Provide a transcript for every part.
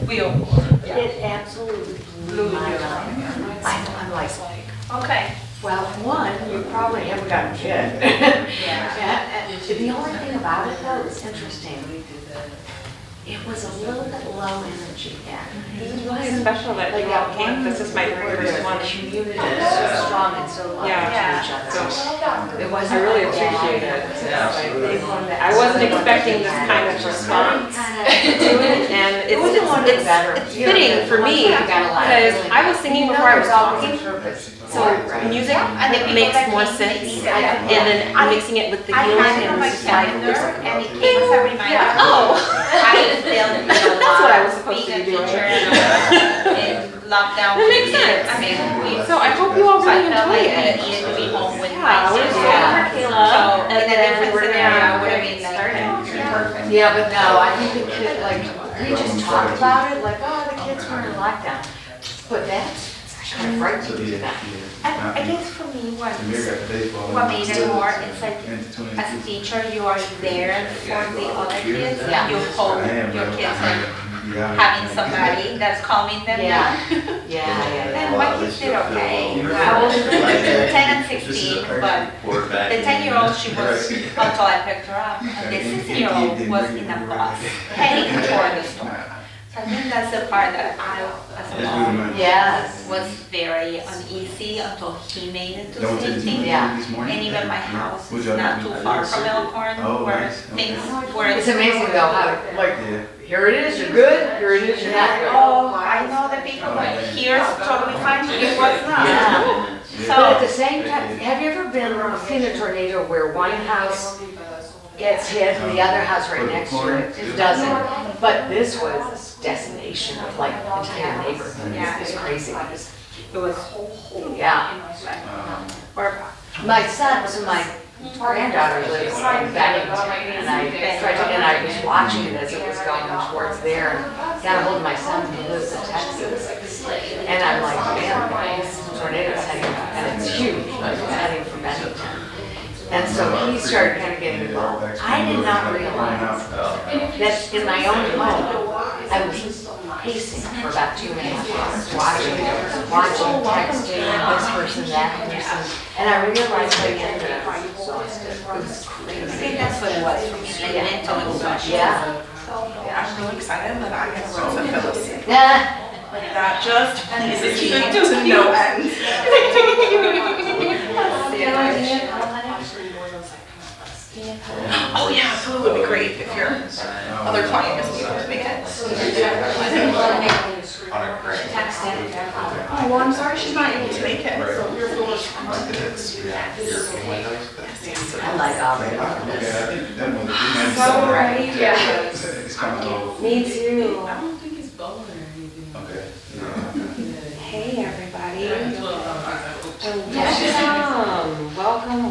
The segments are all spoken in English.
We all were. Yeah. It absolutely blew my mind. I'm like, Okay. well, one, you probably haven't gotten hit. The only thing about it though, it's interesting. It was a little bit low energy then. This is really special that you all came. This is my very first one. The community is so strong and so loving to each other. It wasn't I really like appreciate that. it. Yeah, absolutely. I wasn't expecting this kind of response to it, and it's fitting for me because I was singing before I was talking. So music makes more sense, and then mixing it with the I healing had it on and my it's just like, calendar and it came as a reminder. oh, I filmed that's what I was supposed to be being a doing. teacher in lockdown. That makes sense. I mean, So I hope you all so I really felt enjoy like I it. needed to be home with Yeah, my we're kids. excited for Kayla, So and in a then different we're scenario, gonna would have get been like, started. perfect. Yeah, but no, I think the kid, like, we just talk about it, like, oh, the kids were in lockdown. But that's kind of frightening to them. I guess for me, what made it more, it's like, as a teacher, you are there for the other kids. Yeah. You hope your kids are having somebody that's calming them down. Yeah. And my kids did okay. I was 10 and 16, but the 10-year-old, she was, until I picked her up, and the 16-year-old was in a bus heading toward the store. So I think that's the part that I, as a mom, Yes. was very uneasy until he made it to safety. Yeah. And even my house is not too far from Elkhorn, where things were. It's amazing though how, like, here it is, you're good, here it is, you're not good. Oh, I know the people like, here's totally fine, here was not. Yeah. But at the So, same time, have you ever seen a tornado where one house gets hit and the other house right next to it doesn't? But this was decimation of like entire neighborhood. Yeah. It's crazy. it was, Yeah. or, My son, so my granddaughter lives in Bennington, and I was watching it as it was going towards there, and got a hold of my son who lives in Texas, and I'm like, man, this tornado's heading, and it's huge, like it's heading for Bennington. And so he started kind of getting involved. I did not realize that in my own home, I was pacing for about 2.5 hours, watching, texting, this person, that person, and I realized by the end of it, I was exhausted. It was I crazy. think that's what it was for me, like mental exhaustion. Yeah. Yeah, I'm really excited that I get to run some Phyllis. Yeah. Like that just pleases me to no end. Oh yeah, food would be great if your other client isn't able to make it. Oh, well, I'm sorry she's not able to make it. So your food was I like Auburn. So right, yeah. Me too. I don't think it's bowling or anything. Okay. Hey, everybody. Yes. Welcome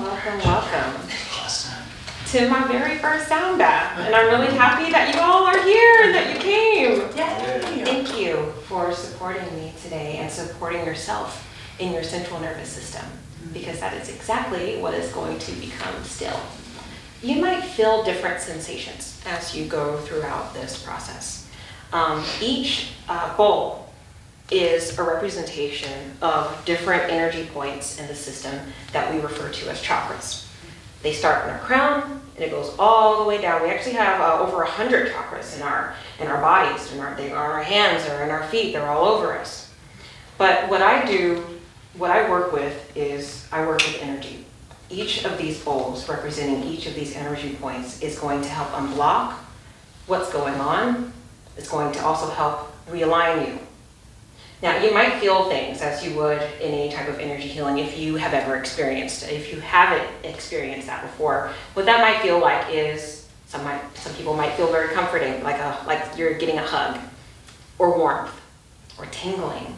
to my very first sound bath. And I'm really happy that you all are here and that you came. Thank you for supporting me today and supporting yourself in your central nervous system, because that is exactly what is going to become still. You might feel different sensations as you go throughout this process. Each bowl is a representation of different energy points in the system that we refer to as chakras. They start in our crown and it goes all the way down. We actually have over 100 chakras in our bodies. They are in our hands or in our feet. They're all over us. But what I work with is I work with energy. Each of these bowls representing each of these energy points is going to help unblock what's going on. It's going to also help realign you. Now, you might feel things as you would in any type of energy healing if you have ever experienced it. If you haven't experienced that before, what that might feel like is some people might feel very comforting, like you're getting a hug, or warmth, or tingling.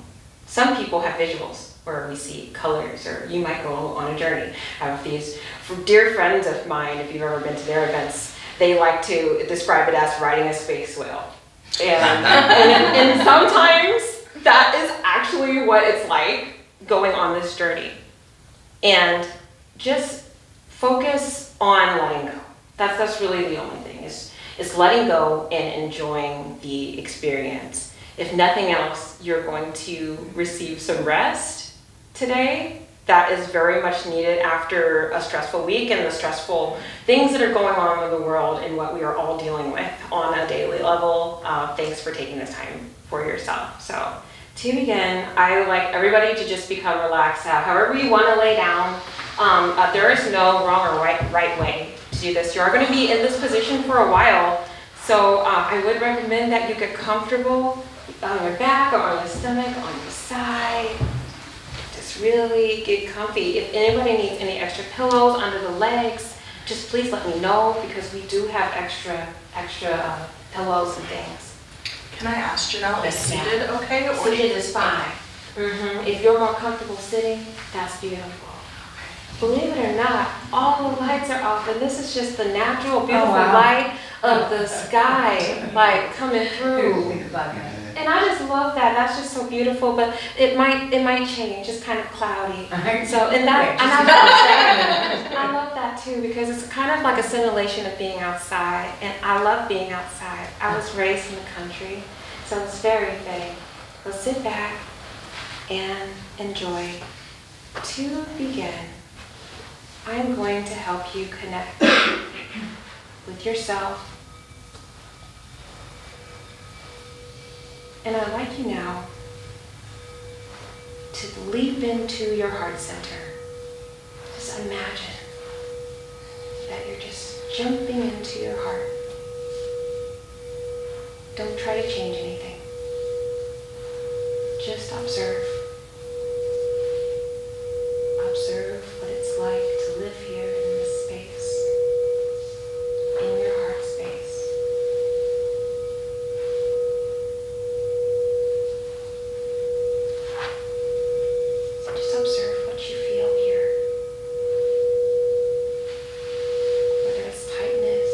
Some people have visuals where we see colors, or you might go on a journey. I have these dear friends of mine, if you've ever been to their events, they like to describe it as riding a space whale. And sometimes that is actually what it's like going on this journey. And just focus on letting go. That's really the only thing, is letting go and enjoying the experience. if nothing else, you're going to receive some rest today. That is very much needed after a stressful week and the stressful things that are going on in the world and what we are all dealing with on a daily level. Thanks for taking this time for yourself. So to begin, I would like everybody to just become relaxed. However you want to lay down, there is no wrong or right way to do this. You are going to be in this position for a while. So I would recommend that you get comfortable on your back or on your stomach, on your side. Just really get comfy. If anybody needs any extra pillows under the legs, just please let me know because we do have extra pillows and things. Can I ask Janelle, is seated okay? Or Seated is fine. If you're more comfortable sitting, that's beautiful. Believe it or not, all the lights are off, and this is just the natural, beautiful light of the sky, like coming through. And I just love that. That's just so beautiful. But it might change. It's kind of cloudy. So and I love that too because it's kind of like a simulation of being outside, and I love being outside. I was raised in the country, so it's very fitting. So sit back and enjoy. To begin, I'm going to help you connect with yourself. And I'd like you now to leap into your heart center. Just imagine that you're just jumping into your heart. Don't try to change anything. Just observe. Observe what it's like to live here in this space, in your heart space. Just observe what you feel here. Whether it's tightness,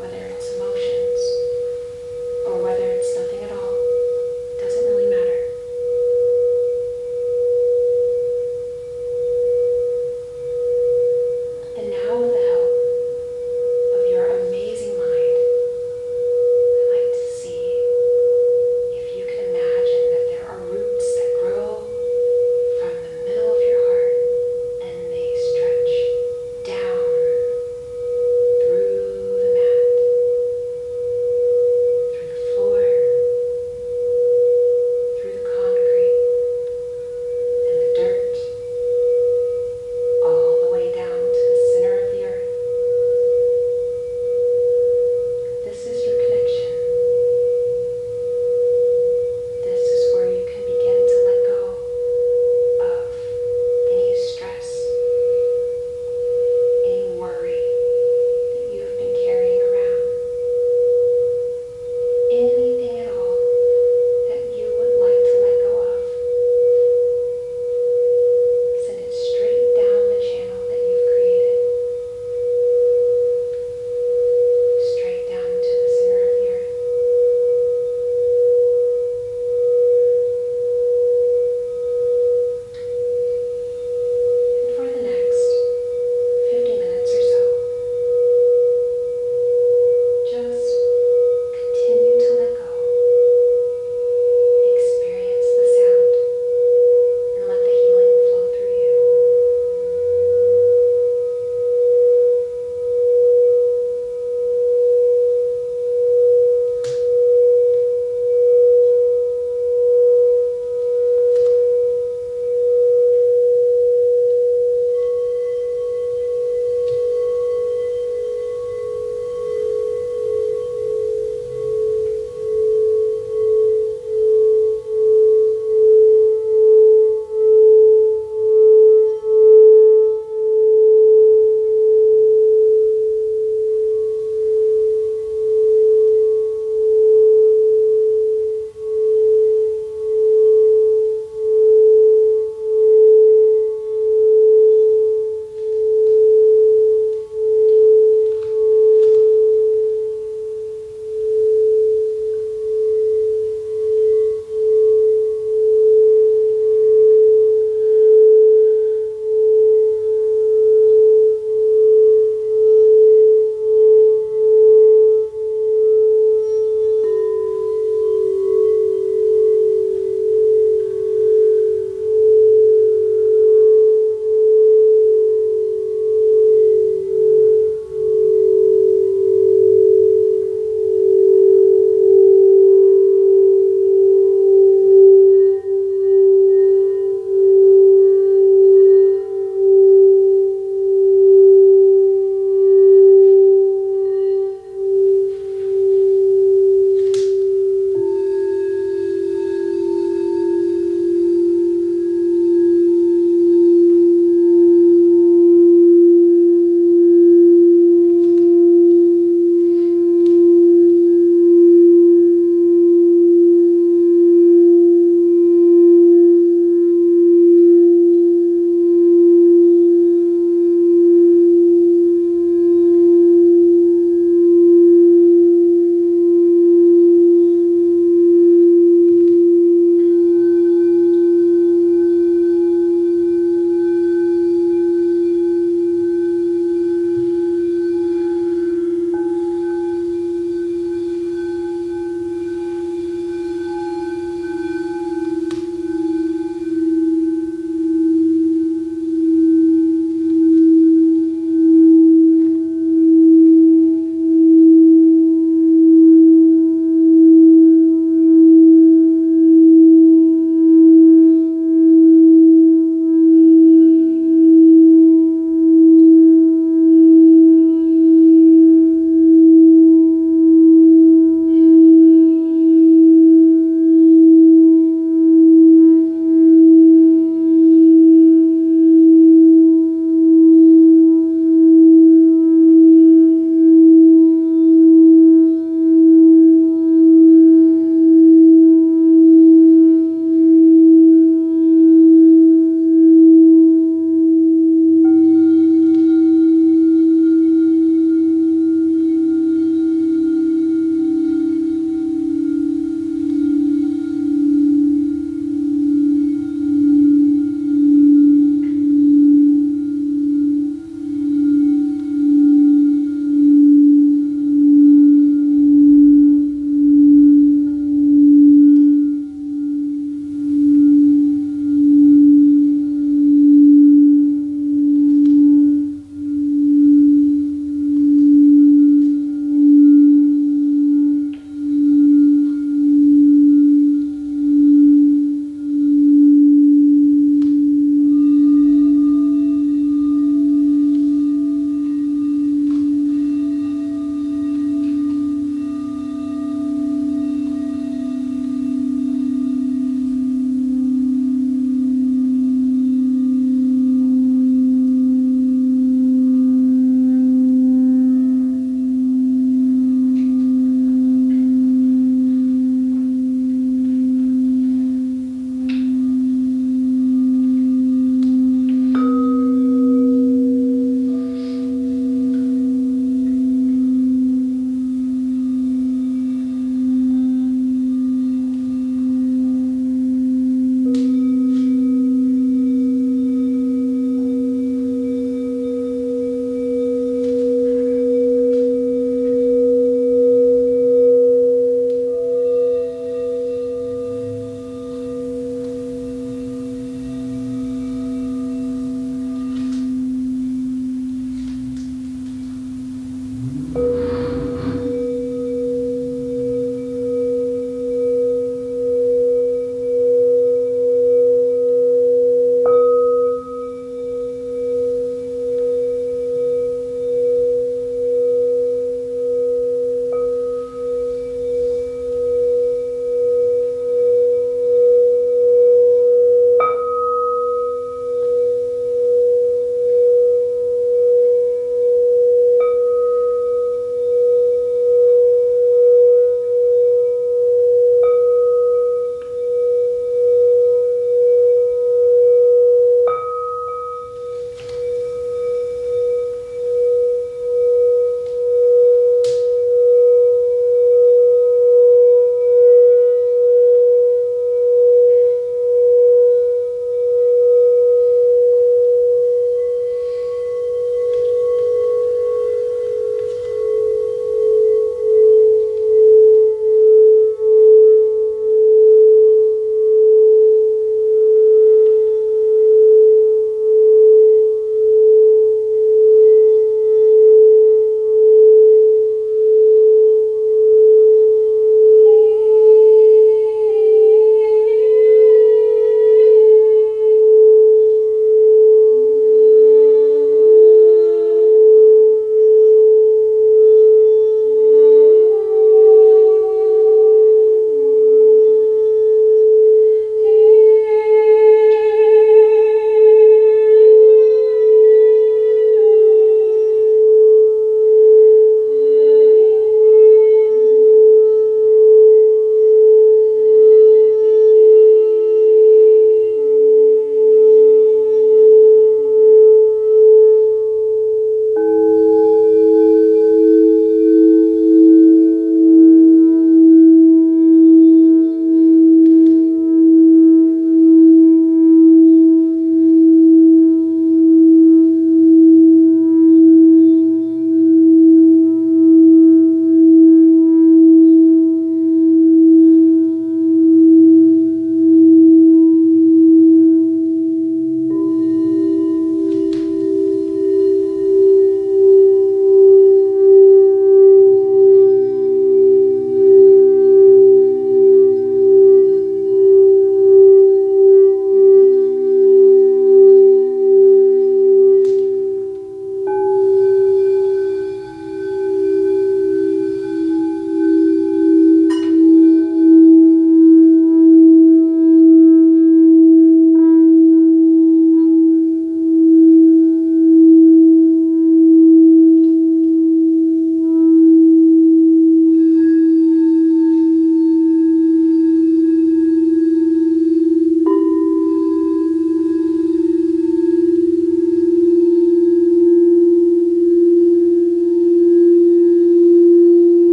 whether it's emotions, or whether it's nothing at all. It doesn't really matter.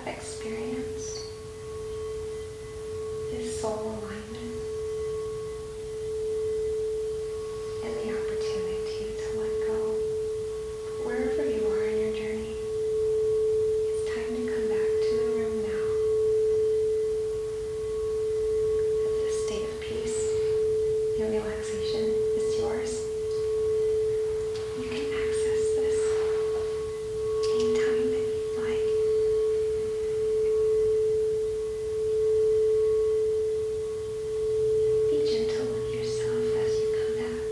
have experienced is soul alignment and the opportunity to let go. Wherever you are in your journey, it's time to come back to the room now. That this state of peace and relaxation is yours. You can access this anytime that you'd like. Be gentle with yourself as you come back.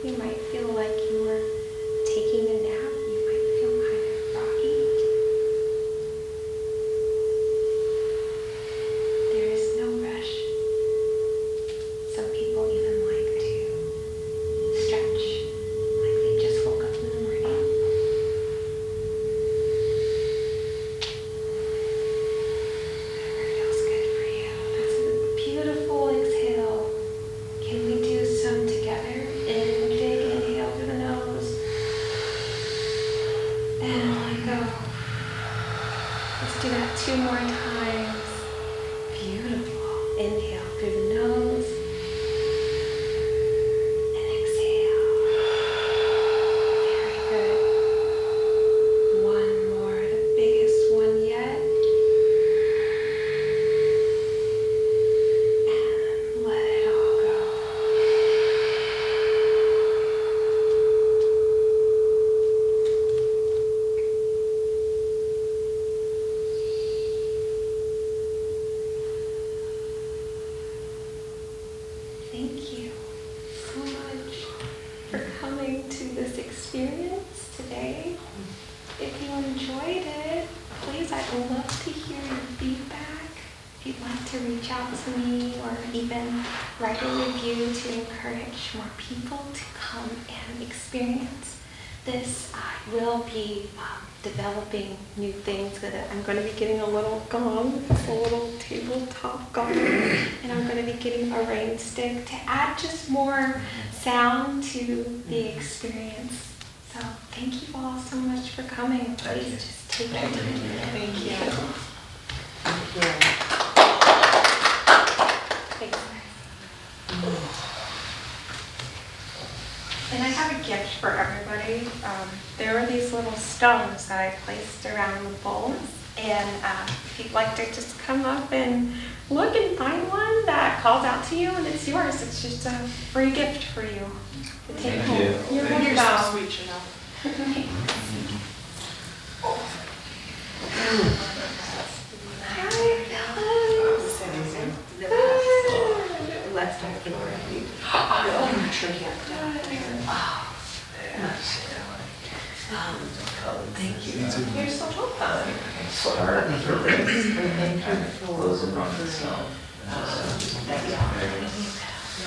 You might feel like you were taking a nap. You might feel kind of groggy. There is no rush. Some people even like to stretch, like they just woke up in the morning. Whatever feels good for you. That's a beautiful exhale. Can we do some together? In big inhale through the nose. And let go. Let's do that 2 more times. Beautiful. Inhale through the nose. And exhale. Very good. One more, the biggest one yet. And let it all go. Thank you so much for coming to this experience today. If you enjoyed it, please, I'd love to hear your feedback. If you'd like to reach out to me or even write a review to encourage more people to come and experience this, I will be developing new things with it. I'm going to be getting a little gong, a little tabletop gong, and I'm going to be getting a rain stick to add just more sound to the experience. So thank you all so much for coming. Please just take your time. Thank you. Thanks, guys. And I have a gift for everybody. There are these little stones that I placed around the bowls. And if you'd like to just come up and look and find one that calls out to you and it's yours. It's just a free gift for you to take home. You're You're welcome. so sweet, Chanel. Hi, Phyllis. Let's talk about it. I'm sure you have Thank you. You're so welcome.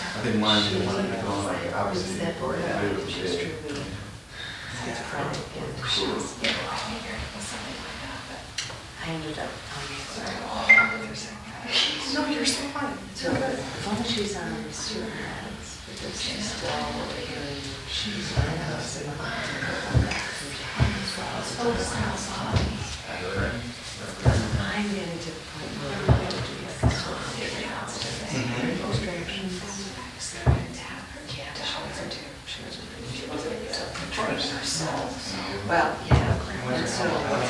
I think mine is one that goes like obviously. That board out, she was truly schizophrenic and she was, I ended up, No, you're so fine. so as long as she's on certain meds, because she's still hearing, she's running out of I'm getting to the point where I'm going to do this constantly. Well, yeah, and so what's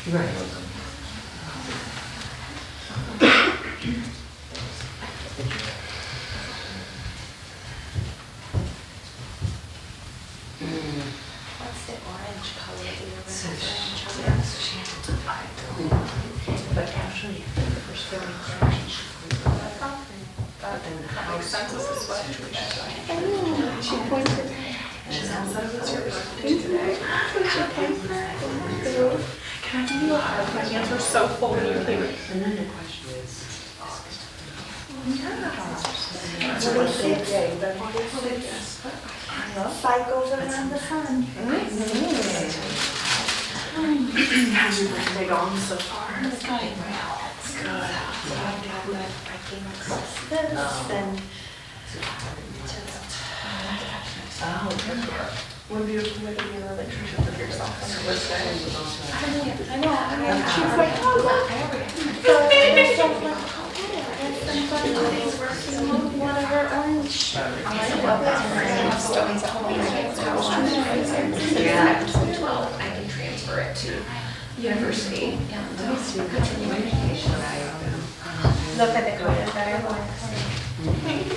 Right. What's the orange color that you were So referring to? she had to divide the but actually, the first 30 years, but then the house Census was is what? Oh, she pointed. and then that was your birthday today. Can I give you a hug? My hands were so full when you came. And then the question is, Cycles around the sun. How's your birthday gone so far? it's going well, it's good. I'm glad that I came across this and What do you like in your relationship with yourself and your listening? I know, she's like, oh, look. So I was like, oh, yeah, and somebody's working on one of her own. I can transfer it to university and continue education. Look at the color that I want.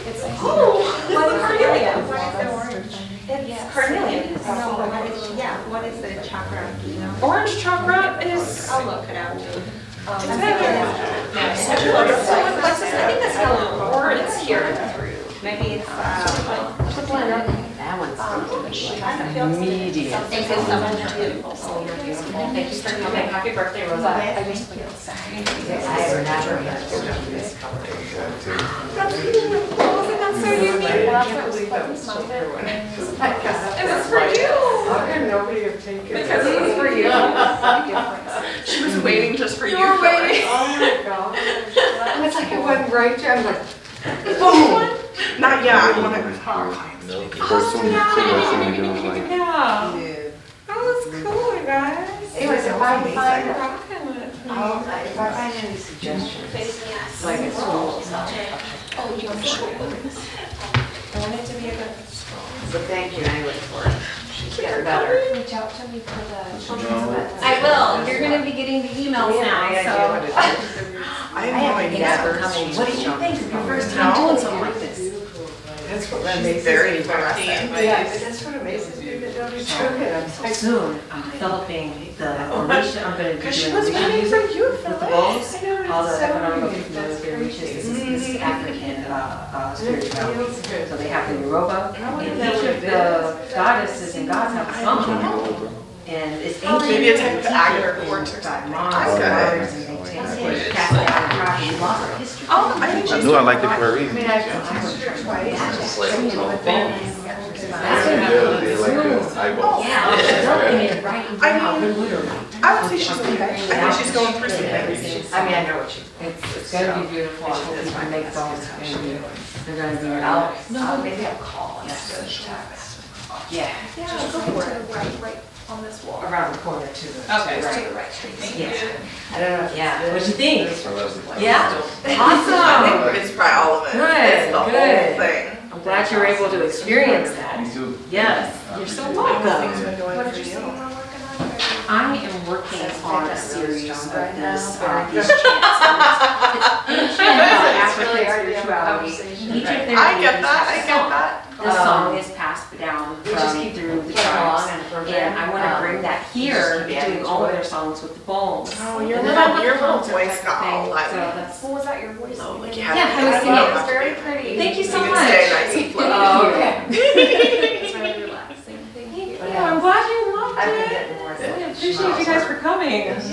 It's like, oh, it's carnelian. What is the orange? It's carnelian. No, but what is, yeah, what is the chakra, you know? Orange chakra is. I'll look it up. I think that's how words here. Maybe it's, That one's immediate. Thank you so much. Thank you for coming. Happy birthday, Rosa. I have never had this color. That's so unique. It was for you. How can nobody have taken it? Because it was for you. She was waiting just for you. You were waiting. Oh my god. And it's like it went right to, I'm like, Boom. Not yet. I want to. Yeah. That was cool, you guys. anyways, if I find, Rocking with me. if I find any suggestions, like it's cool. Oh, you're sure. I want it to be a good. But thank you anyway for it. She's getting better. Reach out to me for the children's No. event. I will, you're gonna be getting the emails now, so. I have no idea. What did you think of your first time doing something like this? That's what She's amazes very me. aggressive. Yeah, but that's what amazes me, that don't took it. I'm like, Soon, I'm developing the Orisha, I'm gonna be Because she doing was Orisha waiting music for you with for the like. bowls. I know, All the, it's I so don't know if cute. you know That's the Orisha, this crazy. is African spirituality. Feels good. So they have the Yoruba, I wonder and if each that of what the it is. goddesses and gods have a song. And it's ancient. Maybe a type of and agar teaching quartz or and got something. moms Okay. and mothers, and they take cast down and rock and lots of history. Oh, I think I she's. knew I liked the Korean. I mean, I've twice. Yeah, developing it right now, literally. I would say she's okay. I think she's going through some things. I mean, I know what you. It's gonna be beautiful. I hope you can make bones. It's gonna be, they're gonna be really I'll maybe I'll call instead of text. Yeah, Yeah, go to the right on this wall. around the corner to the. Okay. To the right, please. Yeah. I don't know. Yeah, what you think? Yeah. Awesome. It's probably all of it. Good, It's the whole good. thing. I'm glad you were able to experience that. Me too. Yes, you're so Things welcome. been going What for did you say you you. were working on? I am working on a series of Right now, this, very these good. chants. It's ancient African spirituality. Each of their I get names that, has I a get song. that. The song is passed down We just from keep through the getting along tribes. and program. And I want to bring that here, just keep doing adding all to of it. their songs with the bowls. Oh, your And then little, I'll your have little concert voice type got thing, all so like. that's. What was that, your voice? Oh, like you Yeah, had I was singing. It was very pretty. Thank you so You can much. stay nice and flow. Oh, okay. It's very relaxing. Thank you. Yeah, I'm glad you loved I've been it. getting more. I appreciate you guys for coming. Yes.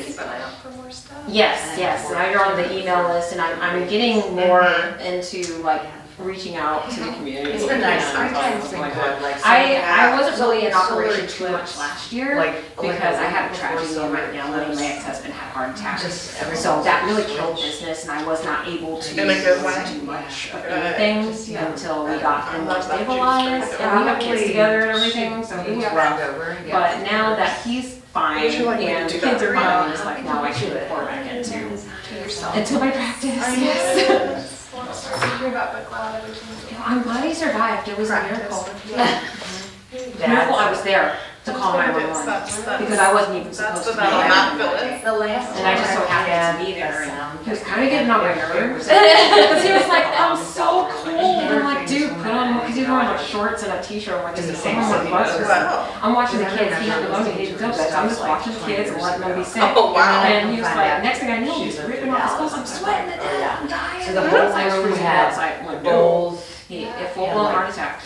Keep an eye out for more stuff. Yes, yes. Now you're on the email list, and I'm getting more into like reaching out to the community. It's been nice. and Our time's been like good, like. I wasn't really in solar operation too eclipse, much last year like, because I had a tragedy in my solar family. eclipse. My ex-husband had a heart attack. Just every. So that really killed business, and I was not able to In a good way? do much of Good. anything until we got I him love that stabilized, juice. and we have kids together and everything, so it was rough. Round over and get. But now that he's fine Would you like me to and do the kids that? are fine, it's like now I should pour back into my practice. Yes. Well, I'm sorry to hear that, but glad everything's You know, I'm glad he survived. It was a miracle. Practice. Miracle I was there to call my mom because I wasn't even That's supposed to the be battle there. map villain. The last. And I just so happened to be there, and he was kind of getting on my nerves. Because he was like, I'm so cold. And I'm like, dude, put on, because he's wearing like shorts and a t-shirt. I'm like, this is someone with butters. Wow. I'm watching the kids, he had the money, he didn't feel good. So I'm just watching the kids and letting them be sick. Oh, wow. And he was like, next thing I know, he's ripping off his clothes. I'm sweating to death, I'm dying. So the whole I was room freezing had outside. I'm like, bowls. He, a full-blown heart attack.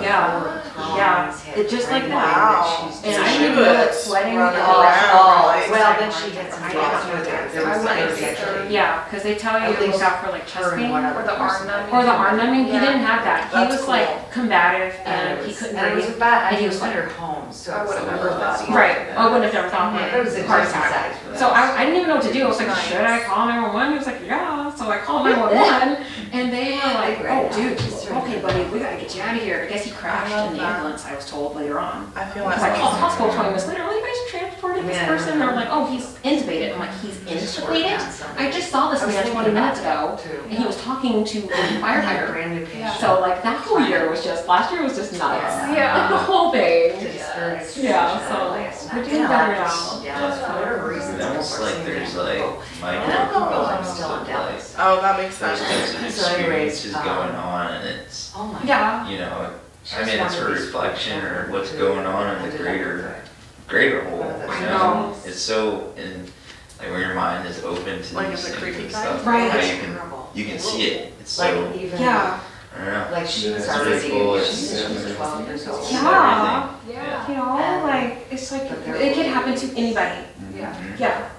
Yeah, yeah, it just like that. Wow. And I didn't even know that sweating. Running and around, all- like- Well, then she had some. I thoughts didn't know with that. it. There was I things actually. Yeah, because they tell you At to look least out for like chest her and pain. one Or other Or the arm numbing. the arm numbing, he Yeah. didn't have that. He That's was cool. like combative And and he couldn't and it was breathe. about, And I he was was at like- her home, so. I it was would've a never little thought bit- you- Right, I wouldn't have never thought It was a heart decent attack. size. So I didn't even know what to do. I was like, should I call 911? He was like, yeah. So I called 911 and they were like, oh dude, okay buddy, we gotta get you out of here. I guess he crashed in the ambulance, I was told later on. I feel Because like I called the hospital 20 minutes later, well, you guys transported this person? They were like, oh, he's intubated. I'm like, he's intubated? I just saw this man 20 minutes ago and he was talking to a firefighter. So like that whole year was just, last year was just nuts. Yeah. The whole thing. Yeah, so we're doing better now. Yeah, for whatever reason. It's almost like there's like And I don't know, I'm still in microcosms of like Dallas. oh, that makes those sense. types of So anyways, experiences going on, and it's, Oh my. Yeah. you know, I mean, it's a reflection or what's going on in the greater whole, you know? It's so, and like when your mind is open to Like these it's a things creepy and thing? stuff, Right. how you can see it. It's so, Like even. Yeah. I don't know. Like she was It's already, really cool. she It's- was 12 years old. Yeah. Yeah. You know, like, it's like, it can happen to anybody. Yeah. Yeah.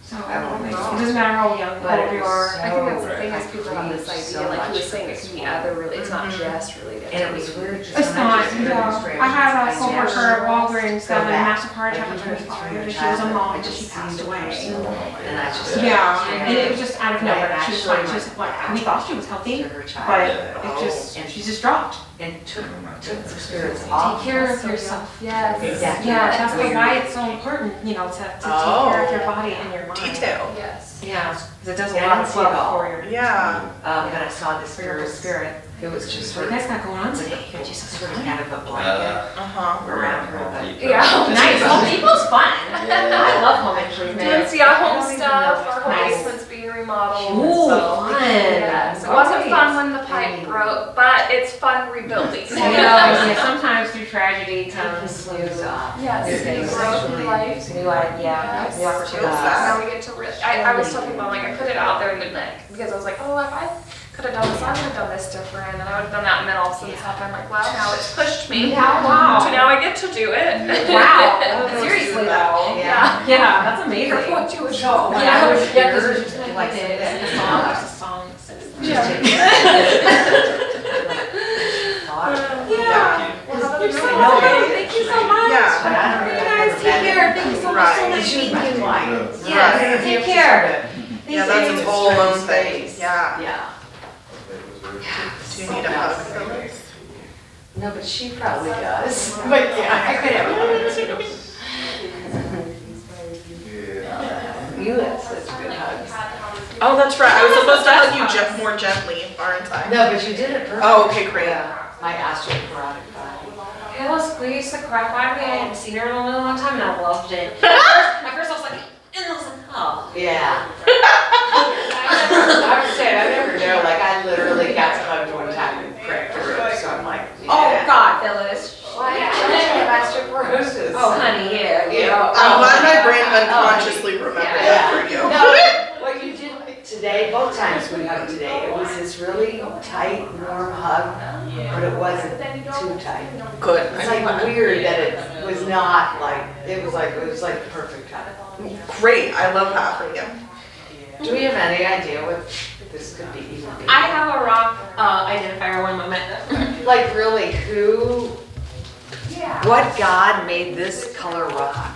So, I won't make it it. doesn't matter how young, But old it you was are. so- I think that's the Right. thing is people have this idea, like he was saying, it could be other related, it's not just related. And it was weird. just It's when I not, just heard yeah. these I had a strange- coworker I at Walgreens that had a back. massive heart attack Like, at even 25, through and she was a childhood, mom, I and just she see passed the away. person, And I just. Yeah, and it was just out of Like, nowhere. She was fine, actually, she was like, we thought she was healthy, To her child. but Yeah. it just, she just dropped. And took the spirits Take off. care of yourself. Yes. Exactly. Yeah, that's Weird. why it's so important, you know, to take Oh. care of your body and your mind. Detail. Yes. Yeah, because it does a Yeah, I lot didn't of see it love all. for your, Yeah. But I saw this for your spirit. It was just What sort you of, guys got going on today? Jesus, sort of kind of a blanket. Uh-huh. We're around Home Depot. Yeah. Nice, Home Depot's fun. Yeah. I love Home Doing Improvement. Seattle home I don't even stuff, know. our whole Nice. basement's being remodeled, Ooh, so. fun. Yes, it wasn't fun when the pipe broke, but it's fun rebuilding. You know, yeah, sometimes through tragedy comes new, Yes, It's growth in life. new idea, new opportunities. Now we get to I was talking about, like, I put it out there in the neck, because I was like, oh, if I could have done this, I would have done this different, and I would have done that, and then all of a sudden this happened, I'm like, wow, now it's pushed me. Yeah, wow. So now I get to do it. Wow, seriously though. Yeah. Yeah, that's amazing. Careful what you wish So for. when Yeah, I was yeah, here, because you're like, it. that, It's a song, it's a song that says that. thought. Yeah. Well, You're so no, welcome. Thank you so much. Yeah. But I don't You really guys ever take met care. her. Thank you so much. Right. So And nice she meeting was you. like. Yes, take care. Yeah, that's its whole own thing. Space. Yeah. Yeah. Do you need a hug, Phyllis? No, but she probably does. But yeah, I could have. You had such good hugs. Oh, that's right. I was supposed to hug you more gently, aren't I? No, but you did it perfect. Oh, okay, great. Yeah, my osteoporotic body. Hannah squeezed the crap out of me. I hadn't seen her in a really long time and I loved it. At first I was like, and I was like, oh. Yeah. I was saying, I never know, like I literally got hugged one time and cracked her rib, so I'm like, yeah. Oh God, Phyllis. Why? I have osteoporosis. Oh honey, yeah. I'm glad my brain unconsciously remembered that for you. No, what you did today, both times we hugged today, it was this really tight, warm hug, but it wasn't too tight. Good. It's like weird that it was not like, it was like the perfect hug. Great. I love having you. Do we have any idea what this could be even be? I have a rock identifier one moment. Like really, what God made this color rock?